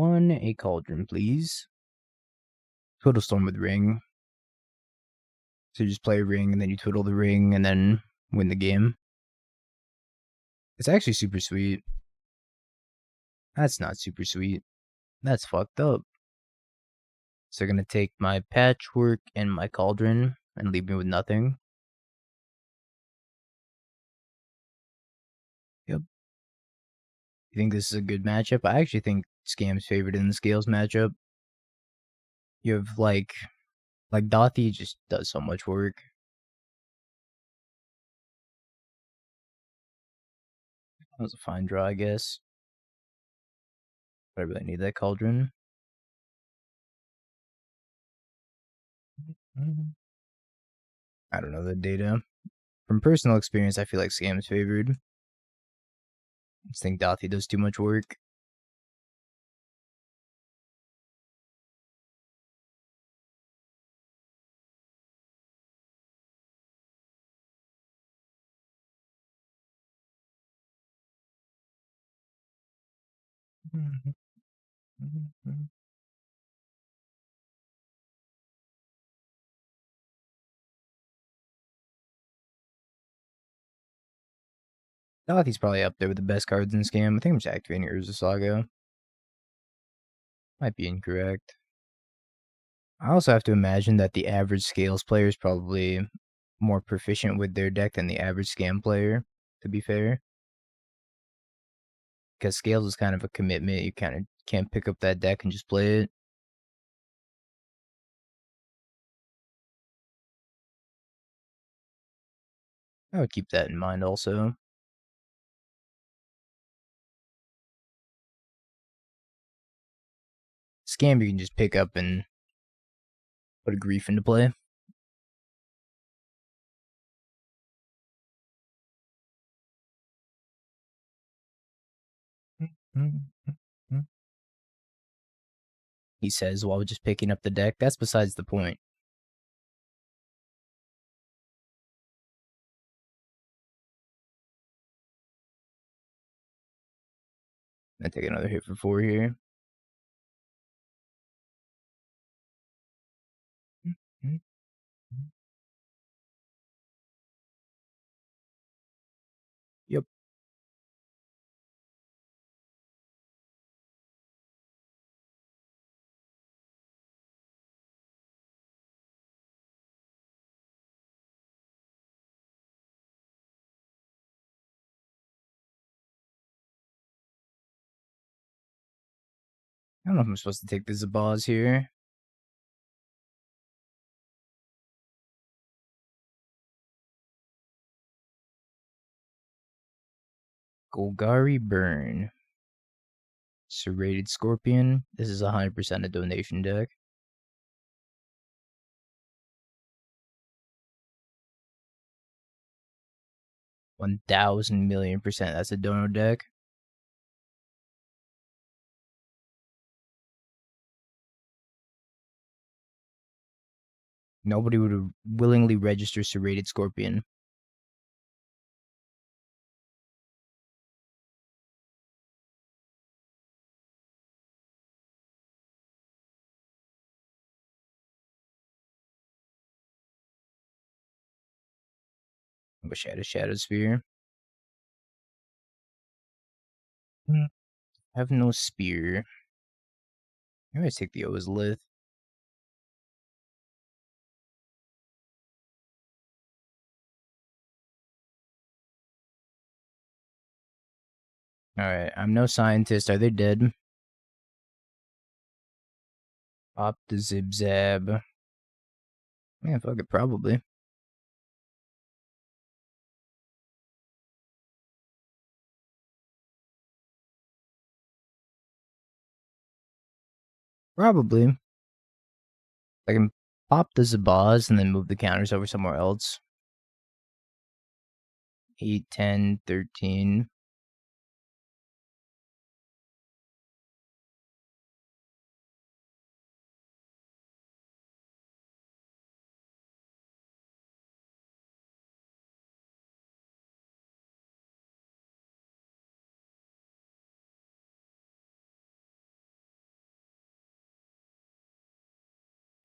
A Cauldron, please. Twiddle Storm with Ring. So you just play a ring, and then you twiddle the ring, and then win the game. It's actually super sweet. That's not super sweet. That's fucked up. So they're gonna take my Patchwork and my Cauldron and leave me with nothing. Yep. You think this is a good matchup? I actually think Scam's favored in the Scales matchup. You have like Dothy just does so much work. That was a fine draw, I guess. But I really need that Cauldron. I don't know the data. From personal experience, I feel like Scam's favored. I just think Dothy does too much work. Dothy's probably up there with the best cards in Scam. I think I'm just activating Urza Saga. Might be incorrect. I also have to imagine that the average Scales player is probably more proficient with their deck than the average Scam player, to be fair. Because Scales is kind of a commitment. You kind of can't pick up that deck and just play it. I would keep that in mind also. Scam you can just pick up and put a Grief into play. He says while just picking up the deck. That's besides the point. I take another hit for 4 here. Yep. I don't know if I'm supposed to take the Zabaz here. Golgari Burn. Serrated Scorpion. This is 100% a donation deck. $1,000,000,000%. That's a donor deck. Nobody would willingly register Serrated Scorpion. I wish I had a Shadow Sphere. I have no Spear. I'm gonna take the Ozolith. Alright, I'm no scientist. Are they dead? Pop the Zib-Zab. Man, fuck it, probably. Probably. I can pop the Zabaz and then move the counters over somewhere else. 8, 10, 13.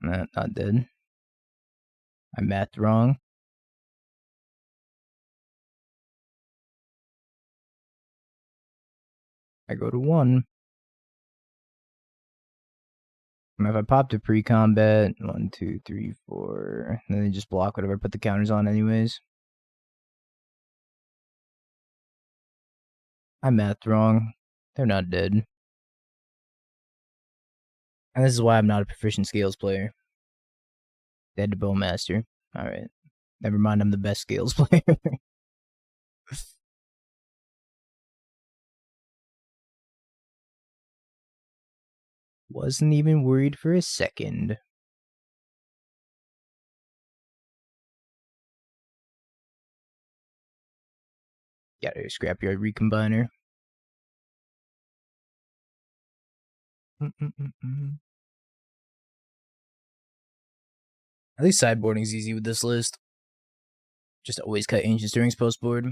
Nah, not dead. I mathed wrong. I go to 1. If I popped a pre-combat, 1, 2, 3, 4, and then they just block whatever I put the counters on anyways. I mathed wrong. They're not dead. And this is why I'm not a Proficient Scales player. Dead to Bowmaster. Alright. Never mind, I'm the best Scales player. Wasn't even worried for a second. Got a Scrapyard Recombiner. At least sideboarding's easy with this list. Just always cut Ancient Stirrings postboard.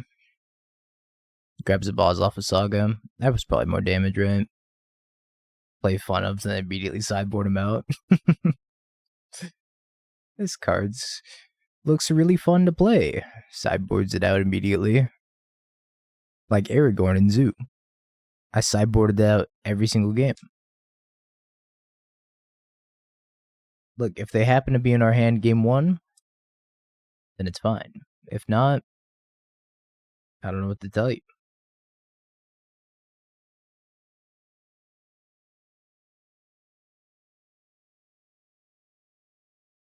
Grabs a Zabaz off of Saga. That was probably more damage, right? Play fun of, and then immediately sideboard him out. This card's looks really fun to play. Sideboards it out immediately. Like Aragorn and Zoo. I sideboarded out every single game. Look, if they happen to be in our hand game 1, then it's fine. If not, I don't know what to tell you.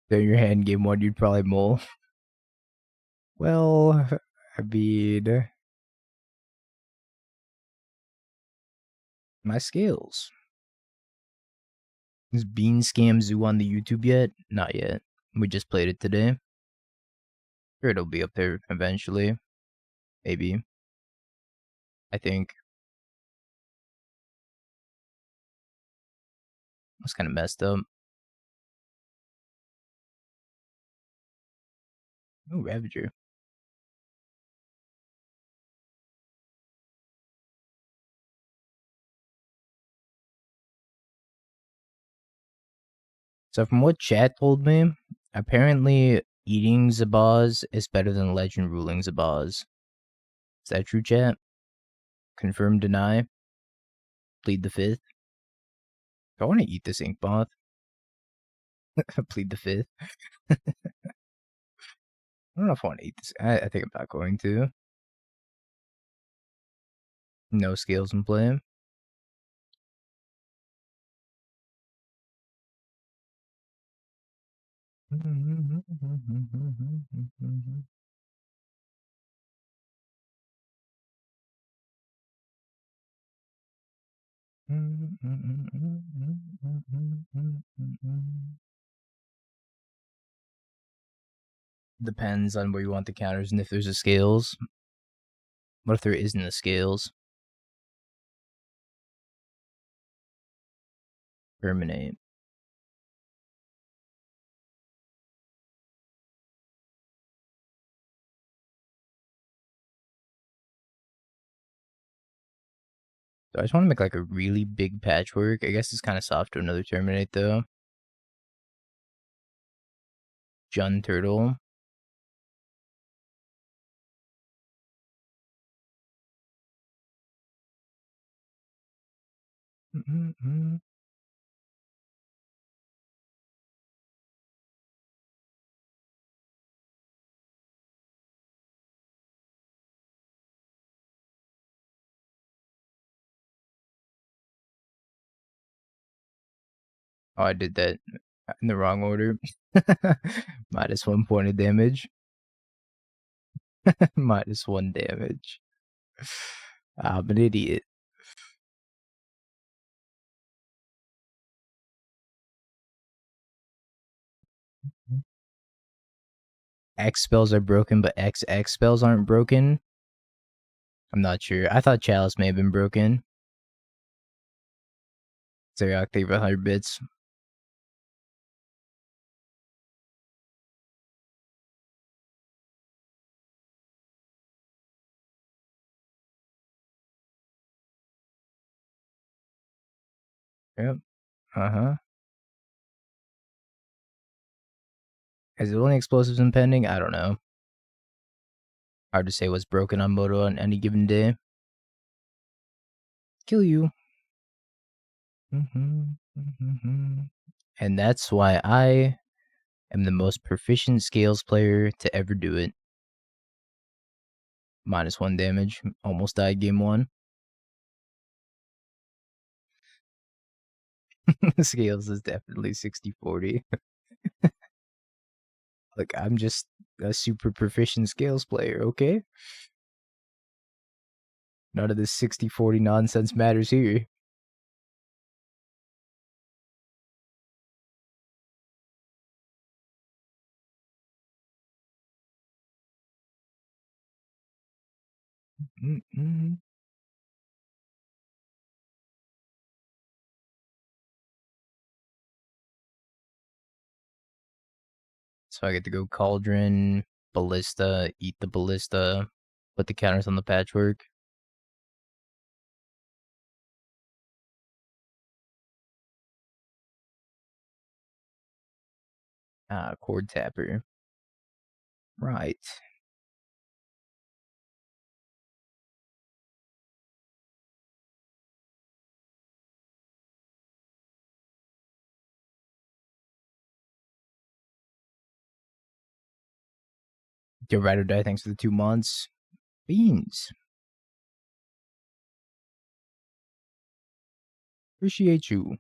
If they're in your hand game 1, you'd probably mull. Well, I mean, my scales. Is Bean Scam Zoo on the YouTube yet? Not yet. We just played it today. Sure, it'll be up there eventually. Maybe. I think. It's kind of messed up. Oh, Ravager. So from what chat told me, apparently eating Zabaz is better than legend ruling Zabaz. Is that true, chat? Confirm, deny? Plead the 5th? I want to eat this Inkmoth. Plead the 5th. I don't know if I want to eat this. I think I'm not going to. No scales in play. Depends on where you want the counters and if there's a scales. What if there isn't a scales? Terminate. So I just want to make like a really big patchwork. I guess it's kind of soft to another terminate though. Jun Turtle. Oh, I did that in the wrong order. Minus 1 point of damage. Minus 1 damage. I'm an idiot. X spells are broken, but XX spells aren't broken. I'm not sure. I thought Chalice may have been broken. Zeriak, thank you for 100 bits. Yep. Uh-huh. Is it only explosives and pending? I don't know. Hard to say what's broken on Moto on any given day. Kill you. And that's why I am the most proficient Scales player to ever do it. -1 damage. Almost died game 1. Scales is definitely 60-40. Like, I'm just a super proficient Scales player, okay? None of this 60-40 nonsense matters here. So I get to go Cauldron, Ballista, eat the Ballista, put the counters on the Patchwork. Cord Tapper. Right. Get Ride or Die, thanks for the 2 months. Beans. Appreciate you.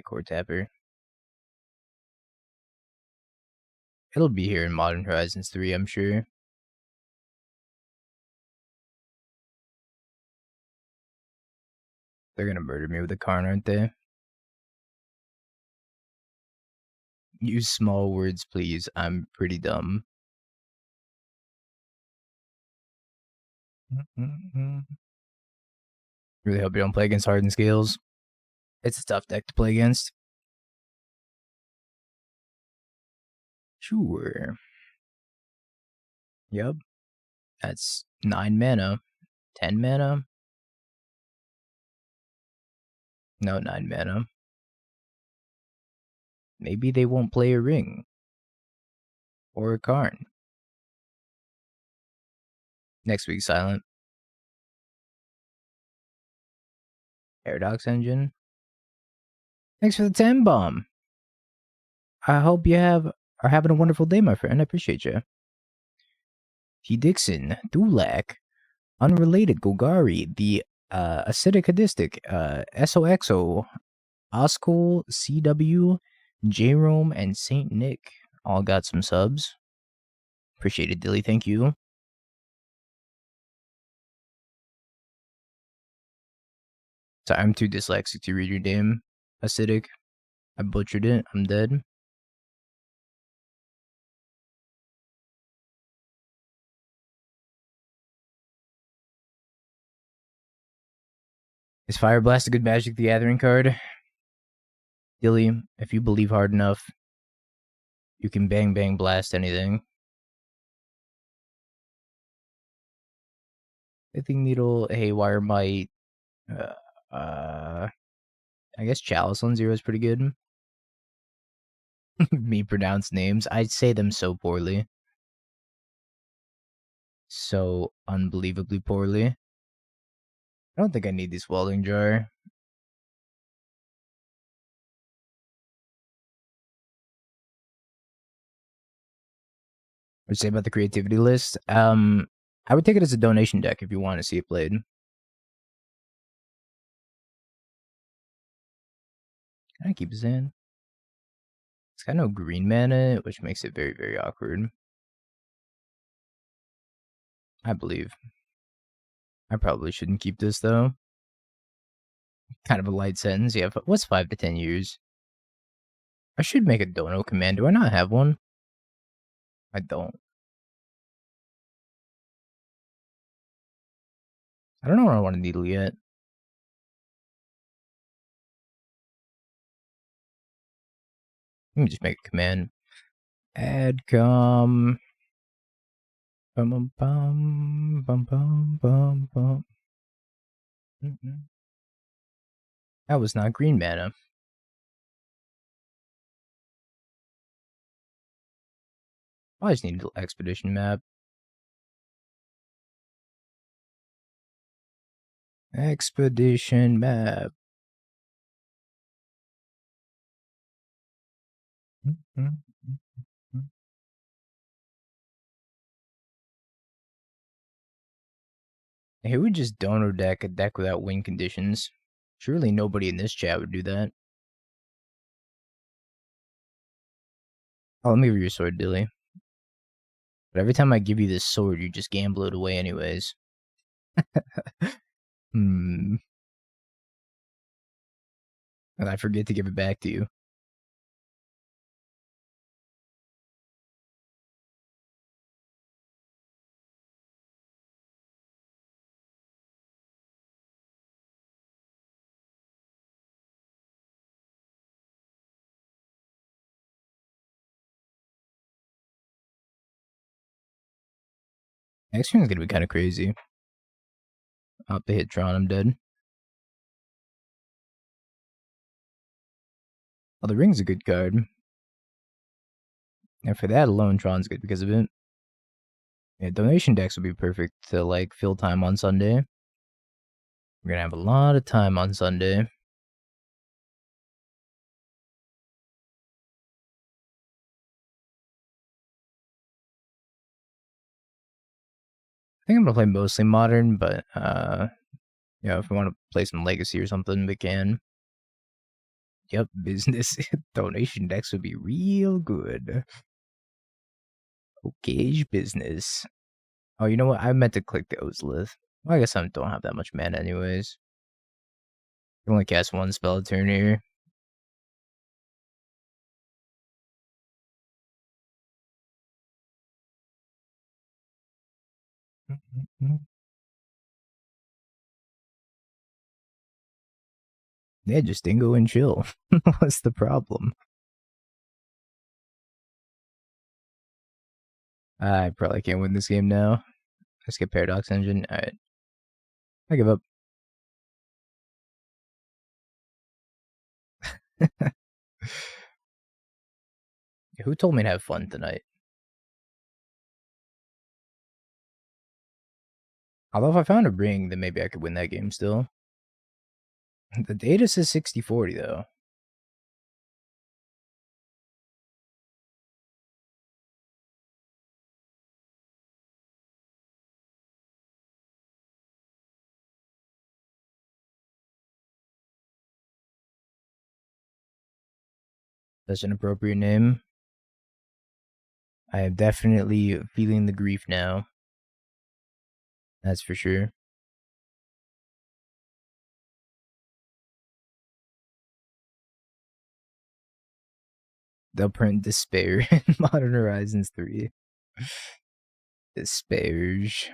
Cord Tapper. It'll be here in Modern Horizons 3, I'm sure. They're gonna murder me with a Karn, aren't they? Use small words, please. I'm pretty dumb. Really hope you don't play against Hardened Scales. It's a tough deck to play against. Sure. Yep. That's 9 mana. 10 mana? No, 9 mana. Maybe they won't play a ring. Or a Karn. Next week, Silent. Paradox Engine. Thanks for the 10 bomb. I hope you are having a wonderful day, my friend. I appreciate you. T. Dixon, Dulac, Unrelated, Golgari, the Acidic Hadistic, SOXO, Oskol, CW, Jerome, and Saint Nick all got some subs. Appreciate it, Dilly. Thank you. Sorry, I'm too dyslexic to read your name. Acidic. I butchered it. I'm dead. Is Fire Blast a good Magic the Gathering card? Dilly, if you believe hard enough, you can bang bang blast anything. Pithing Needle, Haywire Mite, I guess Chalice on 0 is pretty good. Me pronounce names. I say them so poorly. So unbelievably poorly. I don't think I need this Welding Jar. What you say about the creativity list? I would take it as a donation deck if you want to see it played. Can I keep this in? It's got no green mana, which makes it very, very awkward. I believe. I probably shouldn't keep this, though. Kind of a light sentence. Yeah, but what's 5 to 10 years? I should make a dono command. Do I not have one? I don't. I don't know what I want to needle yet. Let me just make a command. Adcom. Bum bum bum bum bum bum bum. That was not green mana. I just need an expedition map. Expedition map. Who would just donor deck a deck without win conditions? Surely nobody in this chat would do that. Oh, let me give you your sword, Dilly. But every time I give you this sword, you just gamble it away anyways. And I forget to give it back to you. Next turn's gonna be kind of crazy. Up the hit Tron, I'm dead. Oh, the ring's a good card. And for that alone, Tron's good because of it. Yeah, donation decks would be perfect to like fill time on Sunday. We're gonna have a lot of time on Sunday. I think I'm gonna play mostly modern, but if we want to play some legacy or something, we can. Yep, business donation decks would be real good. Okay, business. Oh, you know what? I meant to click the Ozolith. Well, I guess I don't have that much mana anyways. I can only cast one spell a turn here. Yeah, just dingo and chill. What's the problem? I probably can't win this game now. Let's get Paradox Engine. Alright. I give up. Who told me to have fun tonight? Although if I found a ring, then maybe I could win that game still. The data says 60-40 though. That's an appropriate name. I am definitely feeling the grief now. That's for sure. They'll print Despair in Modern Horizons 3. Despairs.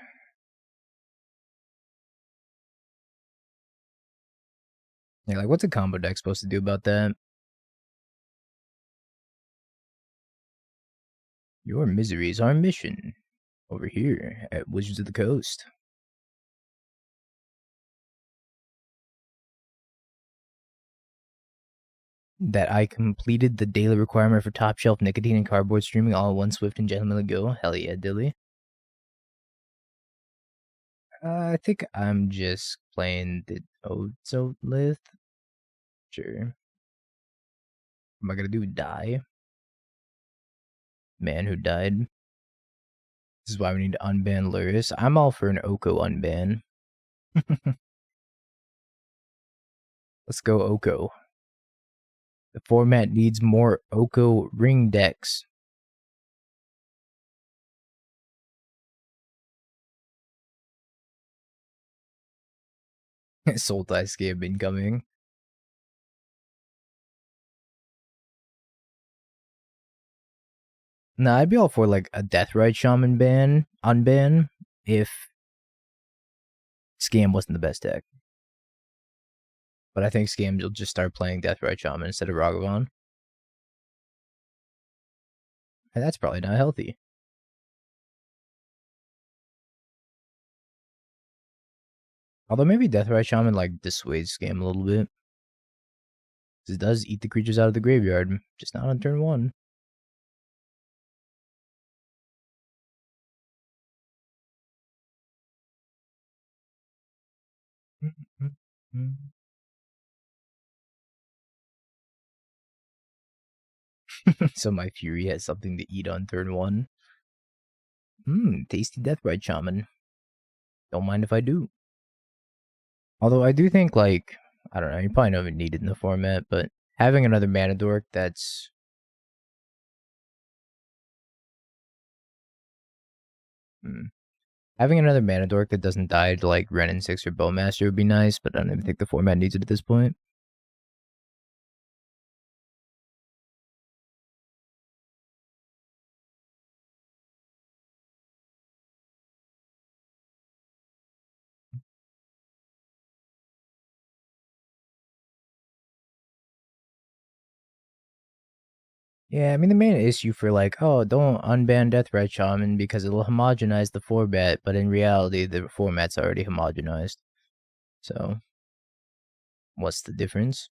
Yeah, like what's a combo deck supposed to do about that? Your misery is our mission. Over here at Wizards of the Coast. That I completed the daily requirement for top shelf nicotine and cardboard streaming all in one swift and gentlemanly go. Hell yeah, Dilly. I think I'm just playing the Ozolith. Sure. What am I gonna do? Die? Man who died. This is why we need to unban Luris. I'm all for an Oko unban. Let's go Oko. The format needs more Oko ring decks. Sultai Scam incoming. Nah, I'd be all for like a Deathrite Shaman unban, if Scam wasn't the best deck. But I think Scams will just start playing Deathrite Shaman instead of Ragavan. And that's probably not healthy. Although maybe Deathrite Shaman like dissuades Scam a little bit. It does eat the creatures out of the graveyard, just not on turn 1. So my Fury has something to eat on turn 1. Tasty Deathrite Shaman. Don't mind if I do. Although I do think, like, I don't know, you probably don't even need it in the format, but having another mana dork that's... Having another mana dork that doesn't die to, like, Ren and 6 or Bowmaster would be nice, but I don't even think the format needs it at this point. Yeah, I mean, the main issue for, like, oh, don't unban Deathrite Shaman because it'll homogenize the format, but in reality, the format's already homogenized. So, what's the difference?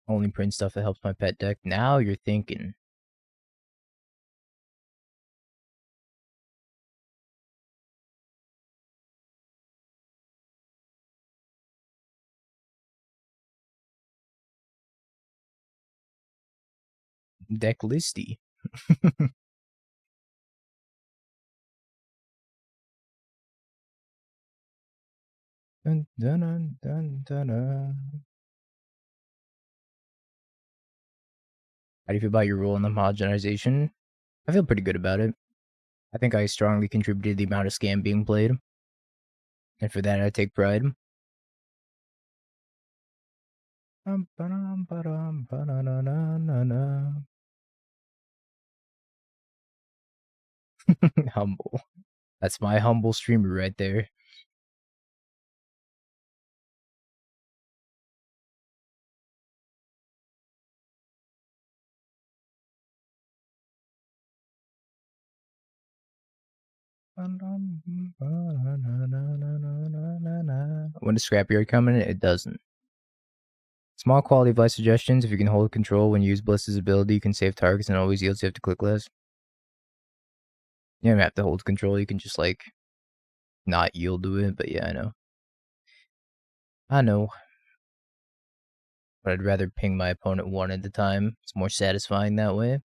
Only print stuff that helps my pet deck. Now you're thinking. Decklisty. Dun, dun, dun, dun, dun, dun. How do you feel about your role in the homogenization? I feel pretty good about it. I think I strongly contributed to the amount of scam being played. And for that, I take pride. Humble. That's my humble streamer right there. When does Scrapyard come in? It doesn't. Small quality of life suggestions. If you can hold control when you use Blista's ability, you can save targets and always yields. You have to click less. You don't have to hold control. You can just, like, not yield to it. But yeah, I know. I know. But I'd rather ping my opponent one at a time. It's more satisfying that way.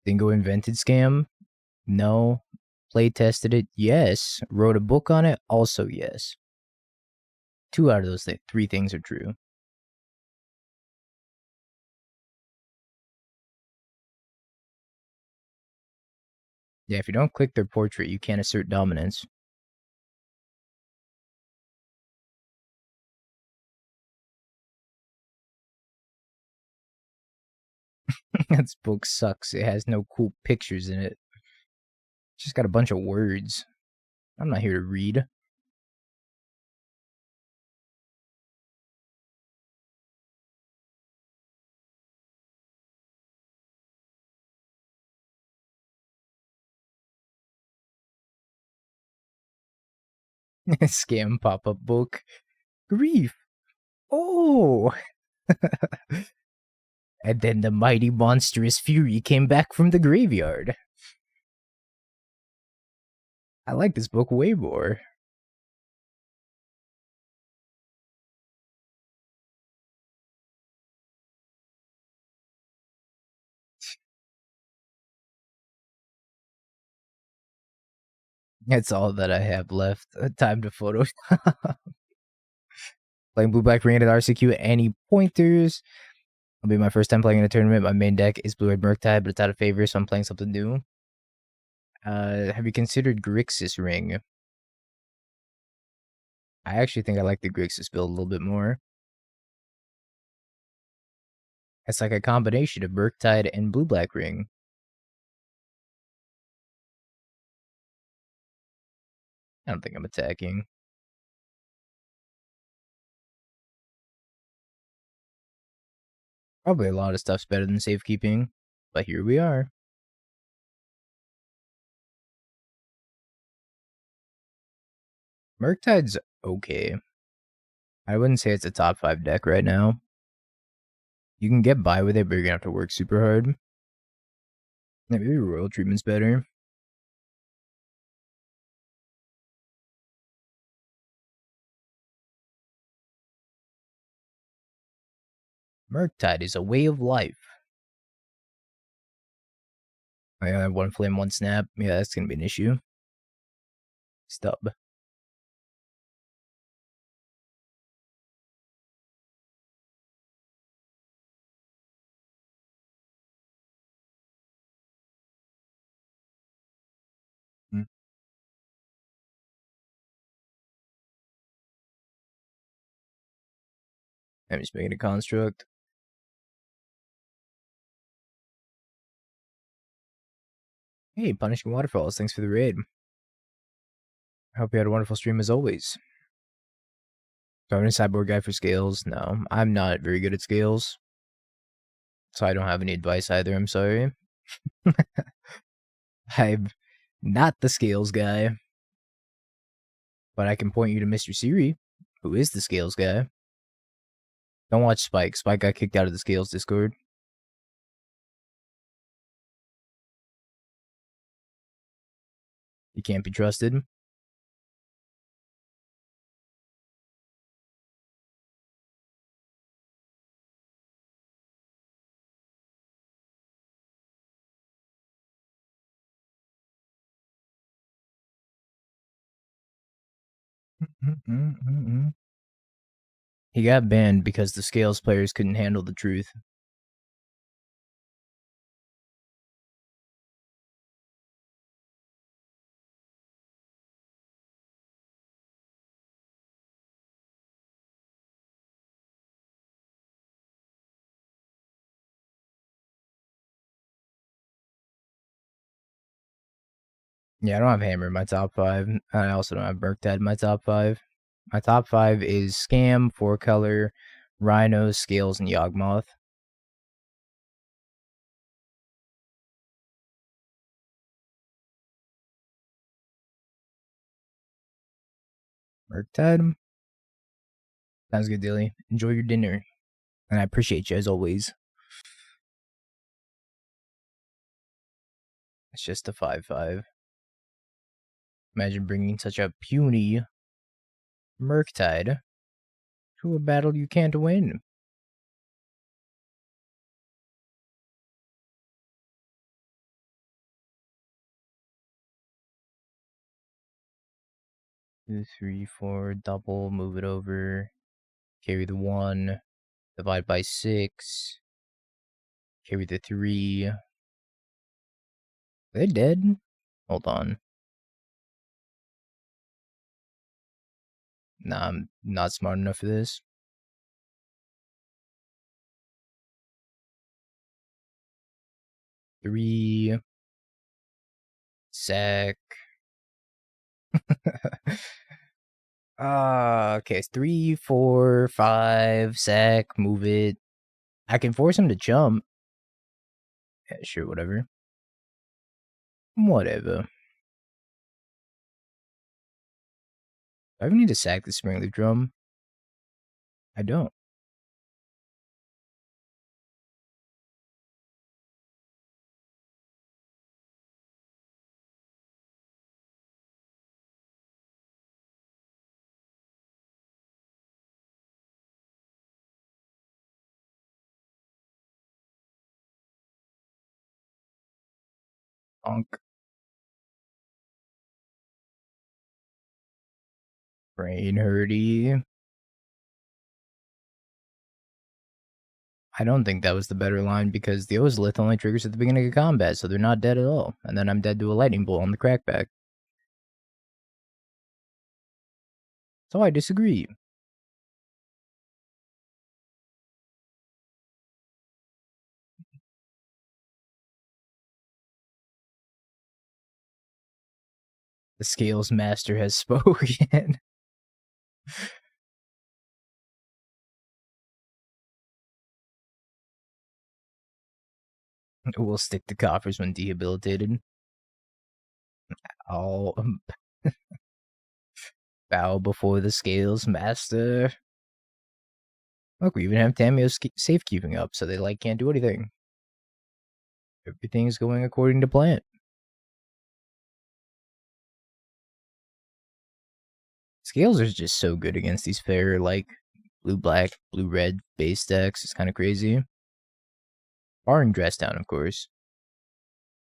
Dingo invented scam? No. Play tested it? Yes. Wrote a book on it? Also yes. 2 out of those 3 things are true. Yeah, if you don't click their portrait, you can't assert dominance. This book sucks. It has no cool pictures in it. It's just got a bunch of words. I'm not here to read. Scam pop-up book. Grief. Oh! And then the mighty monstrous fury came back from the graveyard. I like this book way more. That's all that I have left. Time to Photoshop. Playing blue-black ring at RCQ. Any pointers? It'll be my first time playing in a tournament. My main deck is blue-red Murktide, but it's out of favor, so I'm playing something new. Have you considered Grixis Ring? I actually think I like the Grixis build a little bit more. It's like a combination of Murktide and blue-black ring. I don't think I'm attacking. Probably a lot of stuff's better than safekeeping, but here we are. Murktide's okay. I wouldn't say it's a top 5 deck right now. You can get by with it, but you're gonna have to work super hard. Yeah, maybe Royal Treatment's better. Murktide is a way of life. I have 1 flame, 1 snap. Yeah, that's gonna be an issue. Stub. Hmm. I'm just making a construct. Hey, Punishing Waterfalls, thanks for the raid. I hope you had a wonderful stream as always. So I'm a sideboard guy for scales. No, I'm not very good at scales. So I don't have any advice either, I'm sorry. I'm not the scales guy. But I can point you to Mr. Siri, who is the scales guy. Don't watch Spike. Spike got kicked out of the scales Discord. He can't be trusted. He got banned because the scales players couldn't handle the truth. Yeah, I don't have Hammer in my top 5. I also don't have Murktide in my top 5. My top 5 is Scam, 4-color, Rhino, Scales, and Yawgmoth. Murktide? Sounds good, Dilly. Enjoy your dinner. And I appreciate you as always. It's just a 5-5. Imagine bringing such a puny Murktide to a battle you can't win. Two, three, four, double, move it over, carry the 1, divide by 6, carry the 3. Are they dead? Hold on. Nah, I'm not smart enough for this. Three. Sack. Okay, it's 3, 4, 5, sack, move it. I can force him to jump. Yeah, sure, whatever. Whatever. Do I even need to sack the Springleaf Drum? I don't. Bonk. Brain hurty. I don't think that was the better line because the Ozolith only triggers at the beginning of combat, so they're not dead at all. And then I'm dead to a lightning bolt on the crackback. So I disagree. The Scales Master has spoken. We'll stick to coffers when debilitated. I'll bow before the Scales Master. Look, we even have Tamio's safekeeping up, so they can't do anything. Everything's going according to plan. Scales are just so good against these fair, blue-black, blue-red base decks. It's kind of crazy. Barring Dress Down, of course.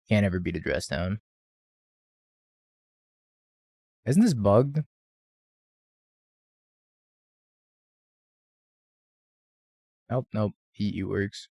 Can't ever beat a Dress Down. Isn't this bugged? Oh, nope. EU works.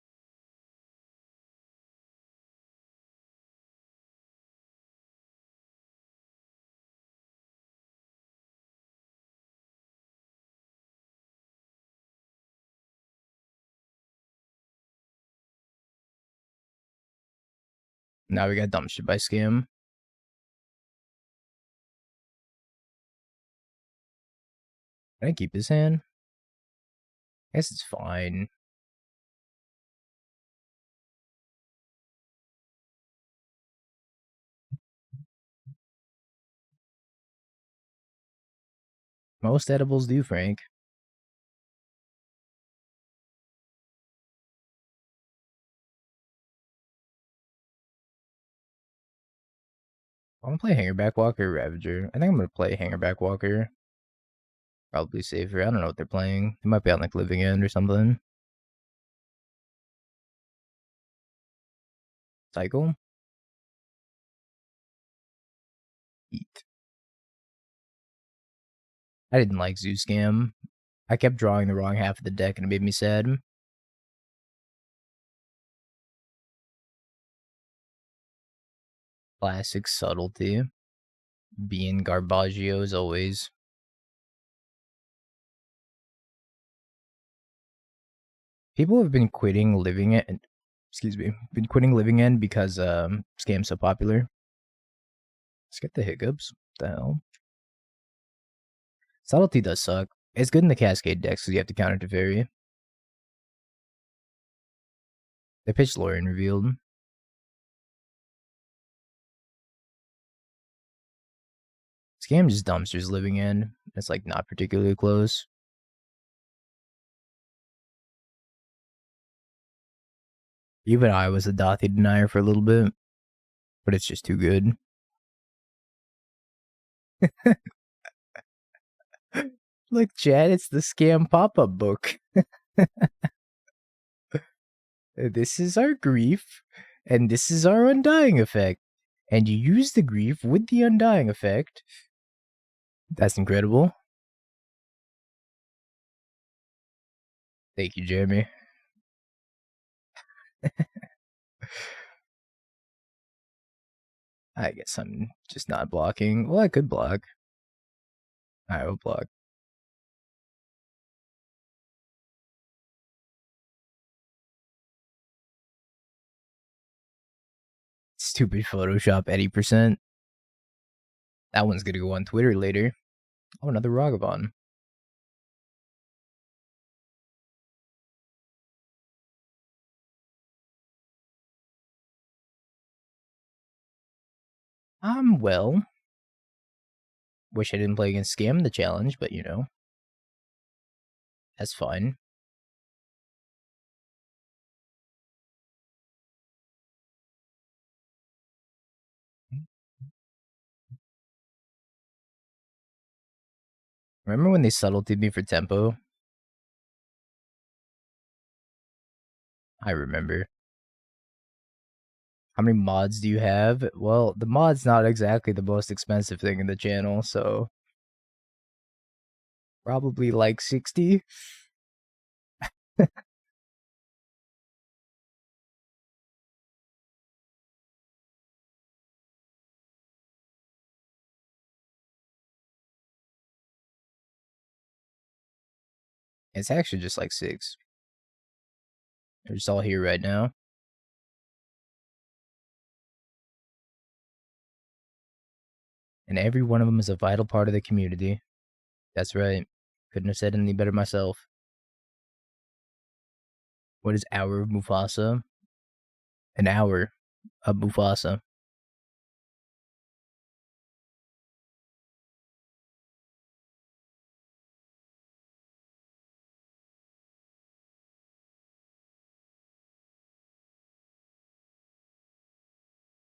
Now we got dumb shit by Scam. Can I keep his hand? I guess it's fine. Most edibles do, Frank. I'm gonna play Hangarback Walker or Ravager. I think I'm gonna play Hangarback Walker. Probably safer. I don't know what they're playing. They might be on Living End or something. Cycle? Eat. I didn't like Zoo Scam. I kept drawing the wrong half of the deck and it made me sad. Classic subtlety. Being Garbaggio as always. People have been quitting Living End. Excuse me. Been quitting Living End because Scam's so popular. Let's get the hiccups. What the hell? Subtlety does suck. It's good in the Cascade decks because you have to counter to Fairy. They pitched Lorien revealed. Scam just dumpsters Living End. It's not particularly close. Even I was a Dothy denier for a little bit, but it's just too good. Look, Chad, it's the Scam pop-up book. This is our grief, and this is our undying effect. And you use the grief with the undying effect. That's incredible. Thank you, Jeremy. I guess I'm just not blocking. Well, I could block. I will block. Stupid Photoshop 80%. That one's gonna go on Twitter later. Oh, another Ragavan. Well. Wish I didn't play against Scam in the challenge, but that's fine. Remember when they subtletied me for tempo? I remember. How many mods do you have? Well, the mod's not exactly the most expensive thing in the channel, so probably 60. It's actually just 6. They're just all here right now. And every one of them is a vital part of the community. That's right. Couldn't have said any better myself. What is Hour of Mufasa? An hour of Mufasa.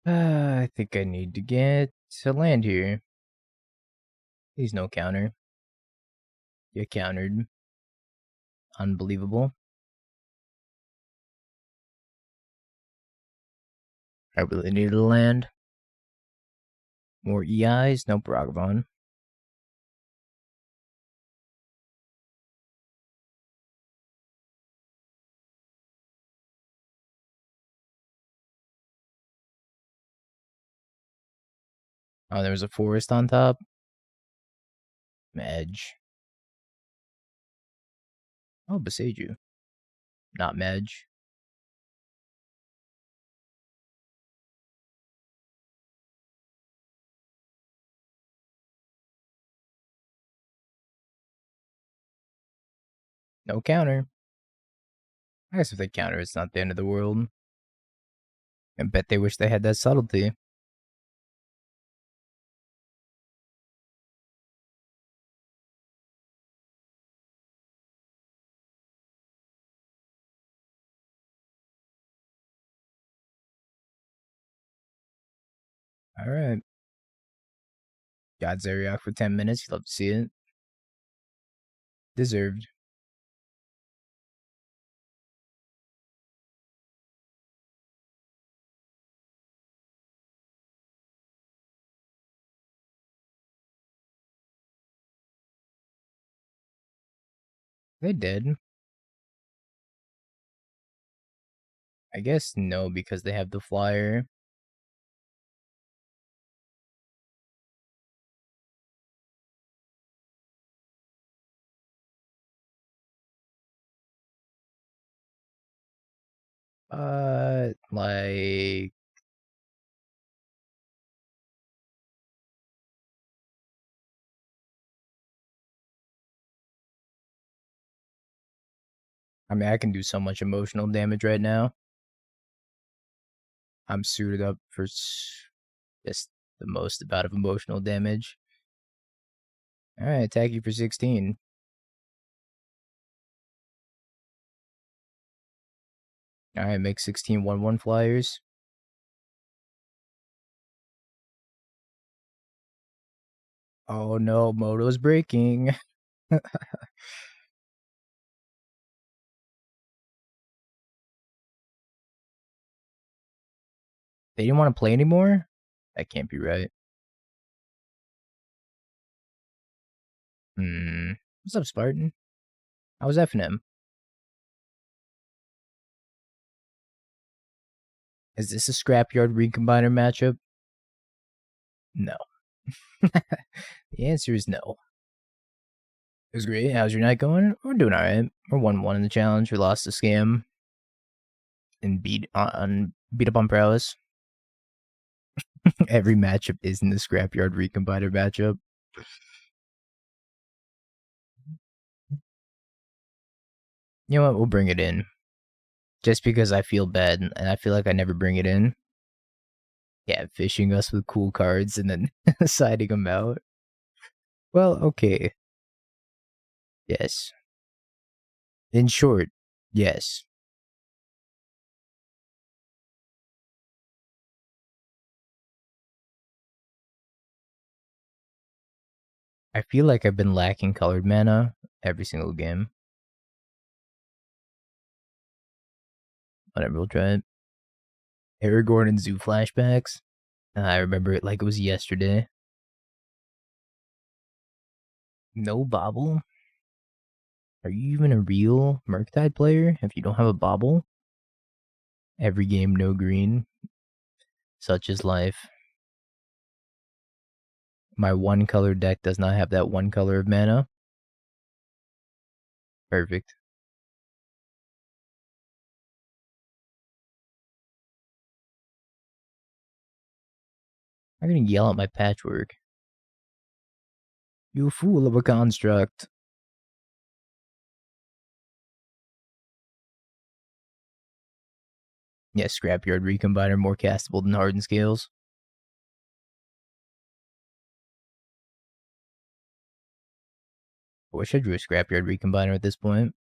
I think I need to get to land here. Please no counter. You countered. Unbelievable. I really needed to land. More EIs, no Bragavon. Oh, there was a forest on top. Medge. Oh, Boseiju. Not Medge. No counter. I guess if they counter, it's not the end of the world. I bet they wish they had that subtlety. Alright. Got Zeriak for 10 minutes. You'd love to see it. Deserved. They did. I guess no, because they have the flyer. Like... I mean, I can do so much emotional damage right now. I'm suited up for just the most amount of emotional damage. Alright, attack you for 16. Alright, make 16 1/1 flyers. Oh no, Moto's breaking. They didn't want to play anymore? That can't be right. What's up, Spartan? How was F&M? Is this a Scrapyard Recombiner matchup? No. The answer is no. It was great. How's your night going? We're doing alright. We're 1-1 in the challenge. We lost the scam. And beat up on prowess. Every matchup isn't the Scrapyard Recombiner matchup. You know what? We'll bring it in. Just because I feel bad, and I feel like I never bring it in. Yeah, fishing us with cool cards and then siding them out. Well, okay. Yes. In short, yes. I feel like I've been lacking colored mana every single game. Whatever, we'll try it. Aragorn and Zoo flashbacks. I remember it like it was yesterday. No bobble? Are you even a real Murktide player if you don't have a bobble? Every game, no green. Such is life. My one color deck does not have that one color of mana. Perfect. I'm gonna yell at my Patchwork. You fool of a construct. Yes, Scrapyard Recombiner more castable than Hardened Scales. I wish I drew a Scrapyard Recombiner at this point.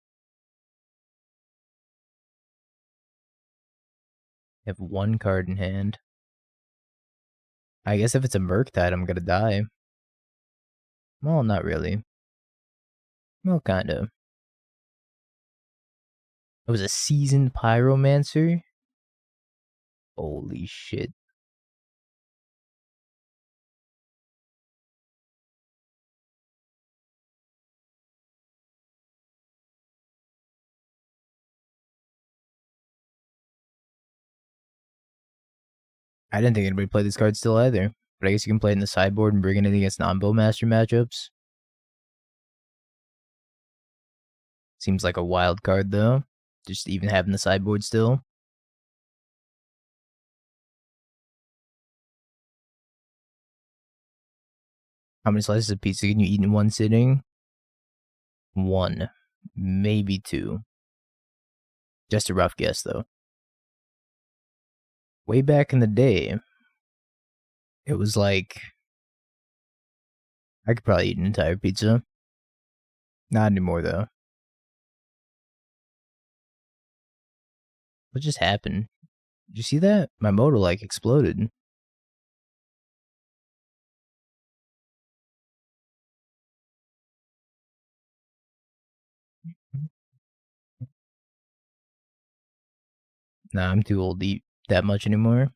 I have one card in hand. I guess if it's a Murktide, I'm gonna die. Well, not really. Well, kinda. It was a Seasoned Pyromancer? Holy shit. I didn't think anybody played this card still either. But I guess you can play it in the sideboard and bring it in against non-Bowmaster matchups. Seems like a wild card though. Just even having the sideboard still. How many slices of pizza can you eat in one sitting? One. Maybe two. Just a rough guess though. Way back in the day, it was like I could probably eat an entire pizza. Not anymore though. What just happened? Did you see that? My motor like exploded. Nah, I'm too old to eat that much anymore.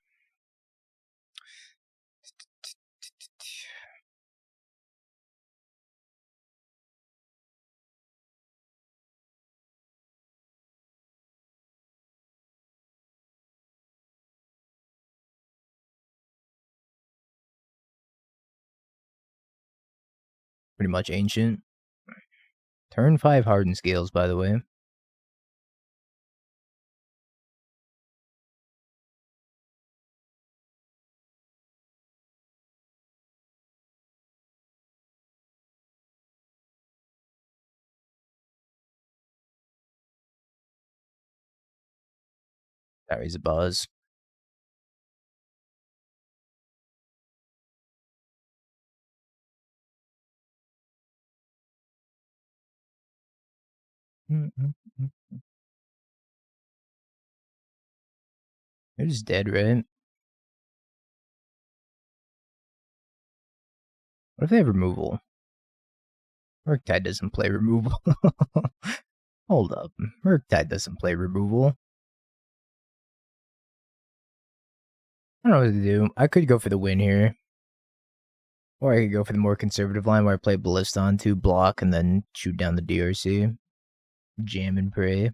Pretty much ancient. Turn 5 Hardened Scales, by the way. Sorry, Zabaz. They're just dead, right? What if they have removal? Murktide doesn't play removal. Hold up. Murktide doesn't play removal. I don't know what to do. I could go for the win here. Or I could go for the more conservative line where I play Ballista on 2, block, and then shoot down the DRC. Jam and pray.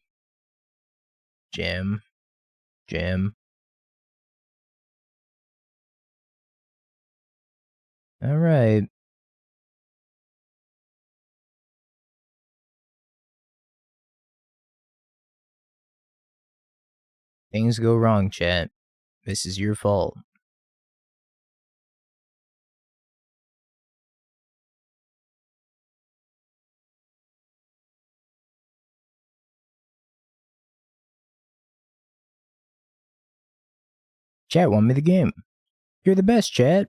Jam. Jam. Alright. Things go wrong, chat. This is your fault. Chat won me the game. You're the best, chat.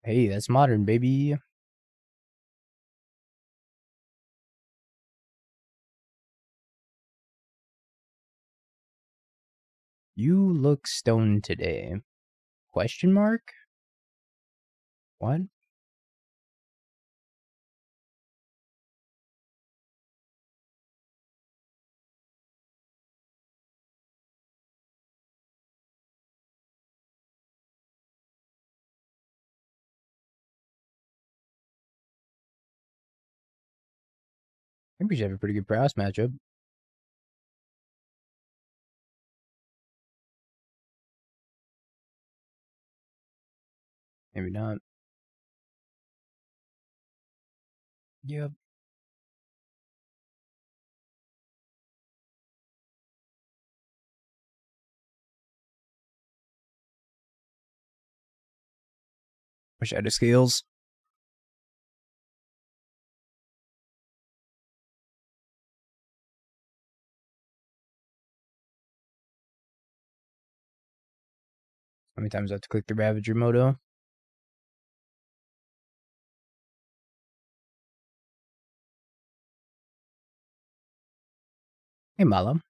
Hey, that's modern, baby. You look stoned today. Question mark? What? I think we should have a pretty good Prowess matchup. Maybe not. Yep. Wish I had scales. How many times do I have to click the Ravager moto? Hey, Mala.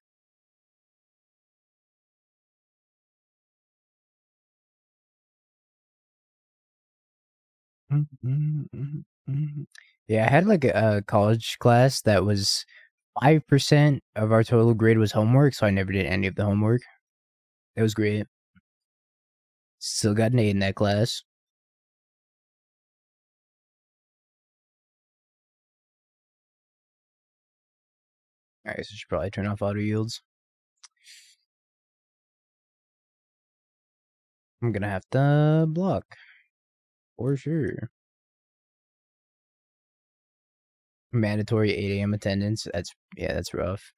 Yeah, I had like a college class that was 5% of our total grade was homework, so I never did any of the homework. It was great. Still got an A in that class. Alright, so I should probably turn off auto yields. I'm gonna have to block. For sure. Mandatory 8 a.m. attendance. That's rough.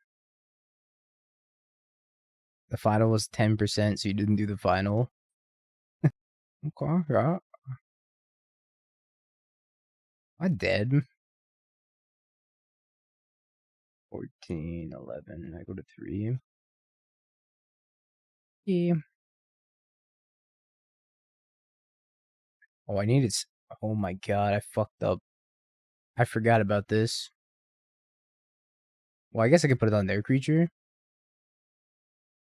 The final was 10%, so you didn't do the final. Okay, yeah. I did. 14, 11. I go to 3. Yeah. Oh, I needed. Oh my god, I fucked up. I forgot about this. Well, I guess I could put it on their creature.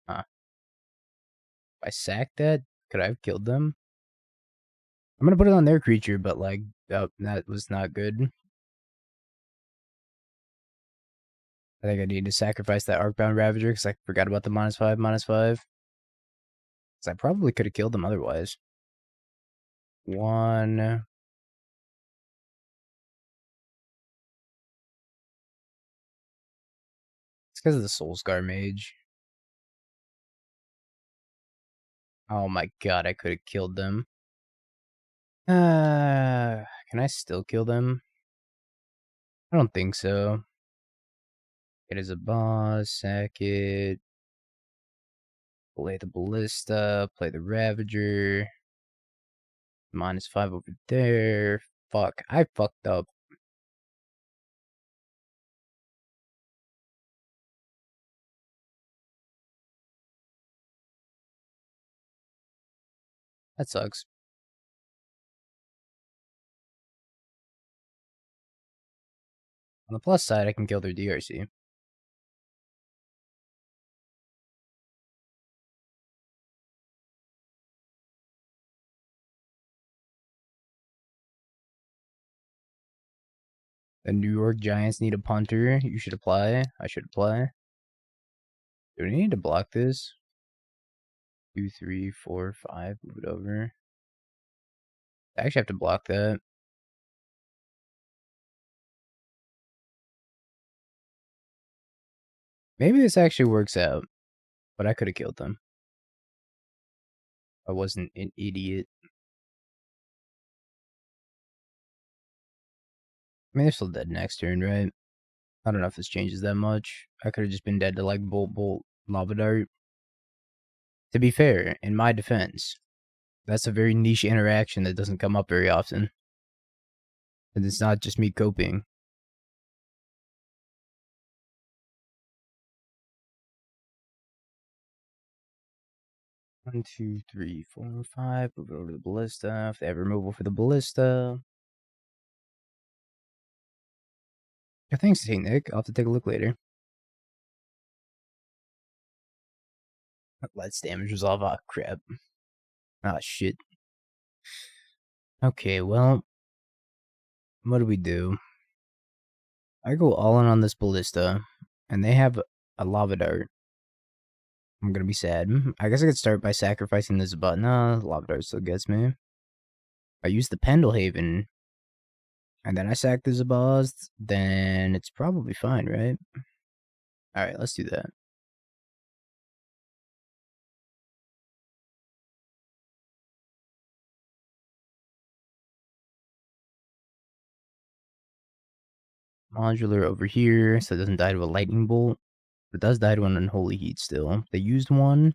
Huh. If I sacked that, could I have killed them? I'm gonna put it on their creature, but like, oh, that was not good. I think I need to sacrifice that Arcbound Ravager because I forgot about the -5, -5. Because I probably could have killed them otherwise. 1. It's because of the Soulscar Mage. Oh my god, I could have killed them. Can I still kill them? I don't think so. It is a boss, sack it. Play the Ballista, play the Ravager. -5 over there. Fuck, I fucked up. That sucks. On the plus side, I can kill their DRC. The New York Giants need a punter. You should apply. I should apply. Do we need to block this? 2, 3, 4, 5. Move it over. I actually have to block that. Maybe this actually works out. But I could have killed them. I wasn't an idiot. I mean, they're still dead next turn, right? I don't know if this changes that much. I could have just been dead to like Bolt, Lava Dart. To be fair, in my defense, that's a very niche interaction that doesn't come up very often. And it's not just me coping. One, 2, 3, 4, 5. Move it over to the Ballista. If they have removal for the Ballista. Yeah, thanks, St. Nick. I'll have to take a look later. Let's damage resolve. Ah, crap. Ah, shit. Okay, well. What do we do? I go all in on this Ballista. And they have a Lava Dart. I'm gonna be sad. I guess I could start by sacrificing this button. Nah, Lava Dart still gets me. I use the Pendelhaven. And then I sack the Zabaz. Then it's probably fine, right? Alright, let's do that. Modular over here, so it doesn't die to a lightning bolt. It does die to an unholy heat still. They used one.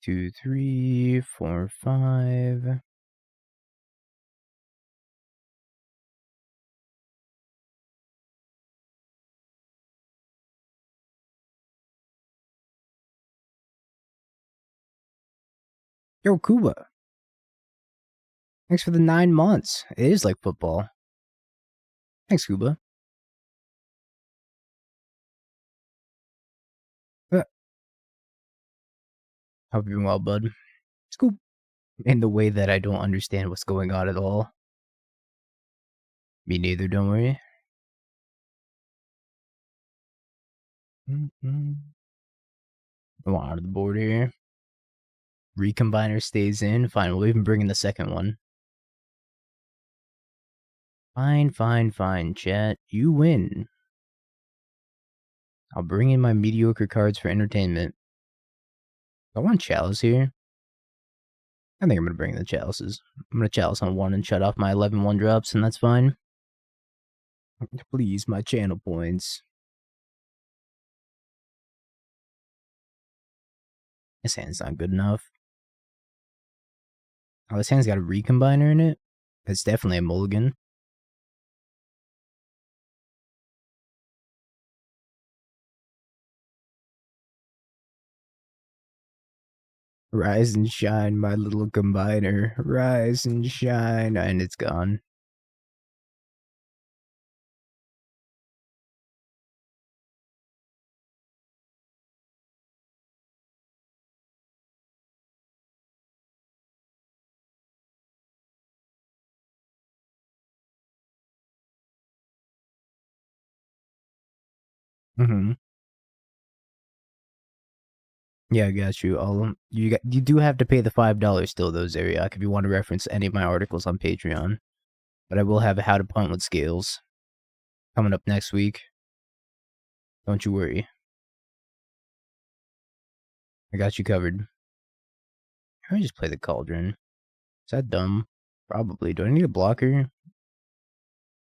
2, 3, 4, 5. Yo, Kuba. Thanks for the 9 months. It is like football. Thanks, Kuba. Hope you're doing well, bud. It's cool. In the way that I don't understand what's going on at all. Me neither, don't worry. Go on to the board here. Recombiner stays in. Fine, we'll even bring in the second one. Fine, chat. You win. I'll bring in my mediocre cards for entertainment. I want Chalice here. I think I'm going to bring in the Chalices. I'm going to Chalice on 1 and shut off my 11 1-drops, and that's fine. Please, my channel points. This hand's not good enough. Oh, this hand's got a Recombiner in it? It's definitely a mulligan. Rise and shine, my little combiner. Rise and shine. And it's gone. Yeah, I got you. You do have to pay the $5 still, though, Zeriak, if you want to reference any of my articles on Patreon. But I will have a How to Punt with Scales coming up next week. Don't you worry. I got you covered. I just play the Cauldron. Is that dumb? Probably. Do I need a blocker?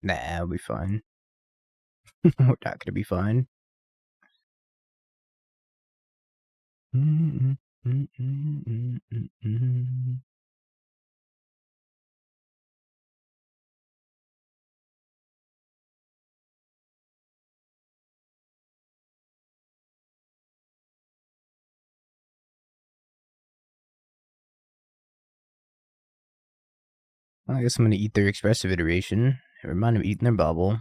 Nah, I'll be fine. We're not gonna be fine. I guess I'm gonna eat their expressive iteration. Remind them of eating their bubble.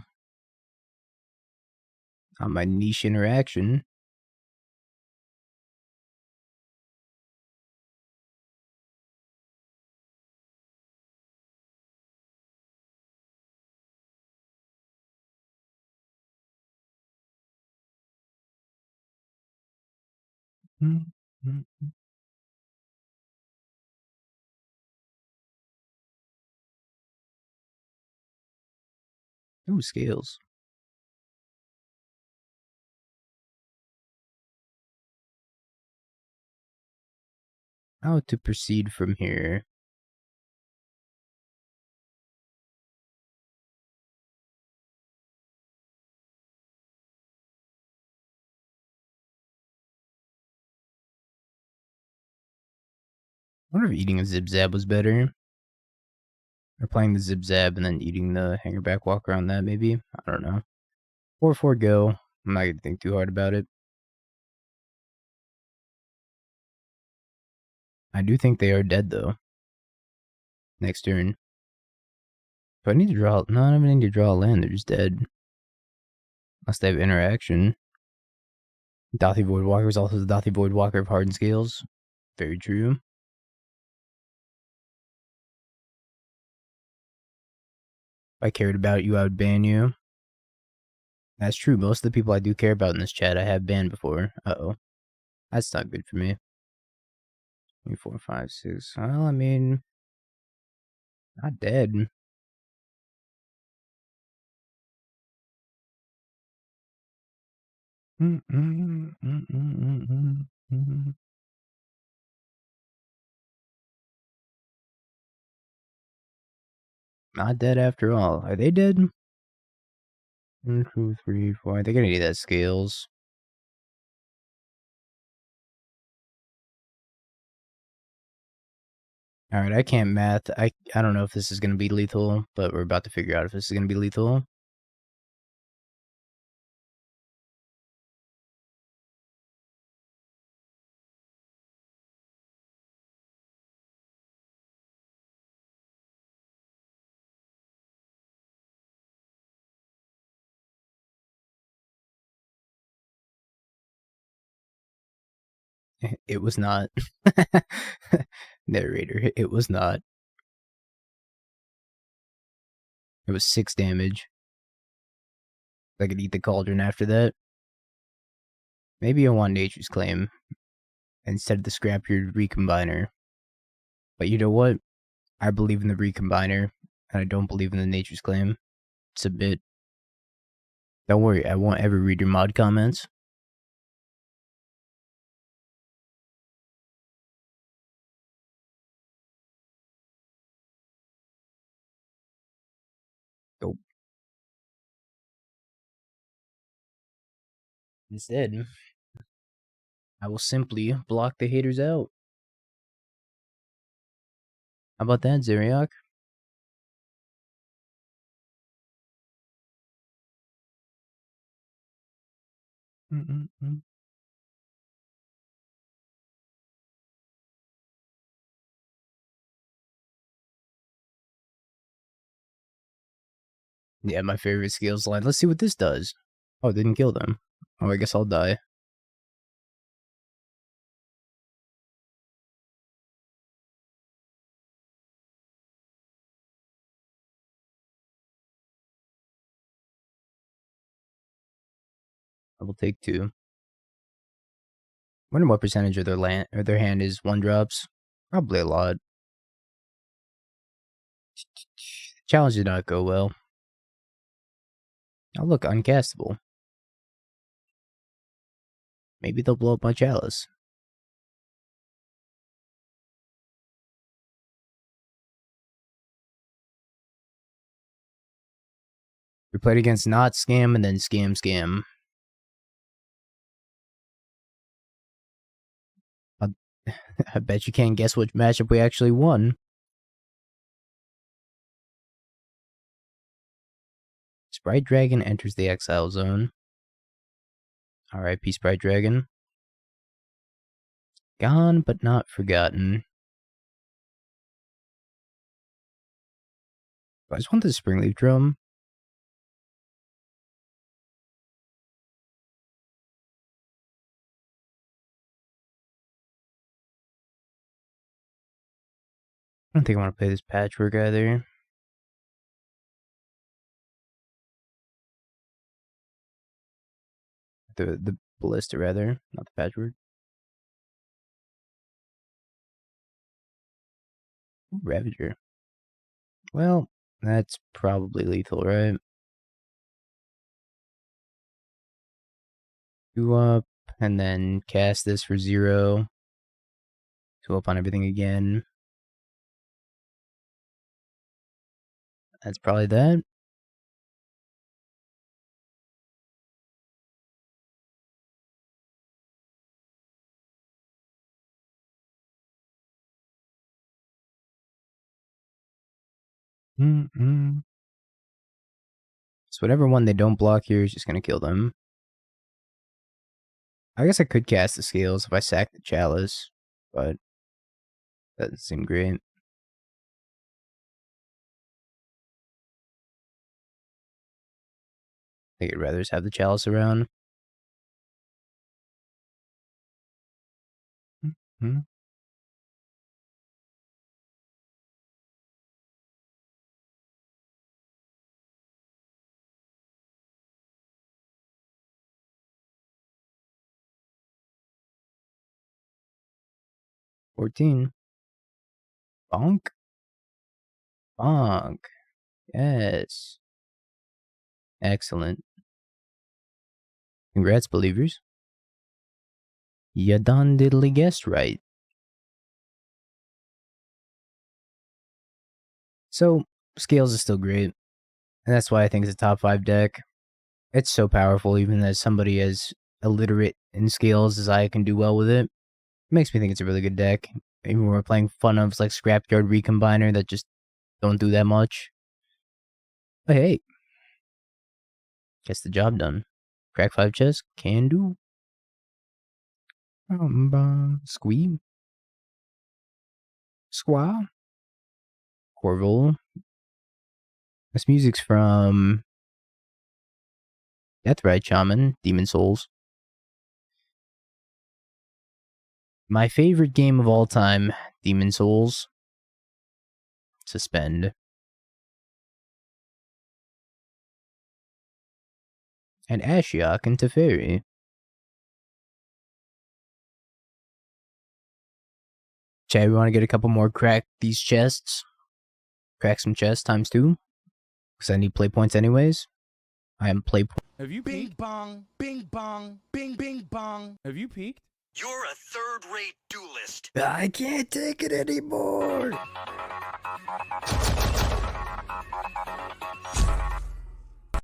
On my niche interaction. Ooh, Scales. How to proceed from here? I wonder if eating a Zip-Zab was better. Or playing the Zip-Zab and then eating the Hangarback Walker on that, maybe? I don't know. 4-4 go. I'm not gonna think too hard about it. I do think they are dead, though. Next turn. Do I need to draw? No, I don't even need to draw a land. They're just dead. Unless they have interaction. Dothy Voidwalker is also the Dothy Voidwalker of Hardened Scales. Very true. If I cared about you, I would ban you. That's true. Most of the people I do care about in this chat, I have banned before. Uh-oh. That's not good for me. 3, 4, 5, 6. Well, I mean... Not dead. Not dead after all. Are they dead? 1, 2, 3, 4. They're gonna need that Scales. Alright, I can't math. I don't know if this is going to be lethal, but we're about to figure out if this is going to be lethal. It was not. Narrator, it was not. It was 6 damage. I could eat the Cauldron after that. Maybe I want Nature's Claim instead of the Scrapyard Recombiner. But you know what? I believe in the Recombiner, and I don't believe in the Nature's Claim. It's a bit. Don't worry, I won't ever read your mod comments. Nope. Instead, I will simply block the haters out. How about that, Zeriak? Yeah, my favorite skills line. Let's see what this does. Oh, it didn't kill them. Oh, I guess I'll die. I will take 2. Wonder what percentage of their hand is 1-drops. Probably a lot. Challenge did not go well. Oh look, uncastable. Maybe they'll blow up my Chalice. We played against not Scam and then Scam. I bet you can't guess which matchup we actually won. Sprite Dragon enters the exile zone. RIP Sprite Dragon. Gone but not forgotten. I just want the Springleaf Drum. I don't think I want to play this Patchwork either. The Ballista rather, not the Patchwork. Ooh, Ravager. Well, that's probably lethal, right? 2 up, and then cast this for 0. 2 up on everything again. That's probably that. So whatever one they don't block here is just going to kill them. I guess I could cast the Scales if I sack the Chalice, but that doesn't seem great. I think I'd rather just have the Chalice around. Mm-hmm. $14. Bonk. Bonk. Yes. Excellent. Congrats, believers. You done diddly guessed right. So, Scales is still great. And that's why I think it's a top 5 deck. It's so powerful, even as somebody as illiterate in Scales as I can do well with it. It makes me think it's a really good deck. Even when we're playing fun of like Scrapyard Recombiner that just don't do that much. But hey, gets the job done. Crack 5 chest, can do. Squee. Squaw. Corval. This music's from Deathrite Shaman, Demon Souls. My favorite game of all time, Demon Souls. Suspend. And Ashiok and Teferi. Chad, we want to get a couple more crack these chests. Crack some chests times 2. Because I need play points anyways. I am play point. Have you peeked? Bing bong, bing bong. Have you peeked? You're a third-rate duelist. I can't take it anymore.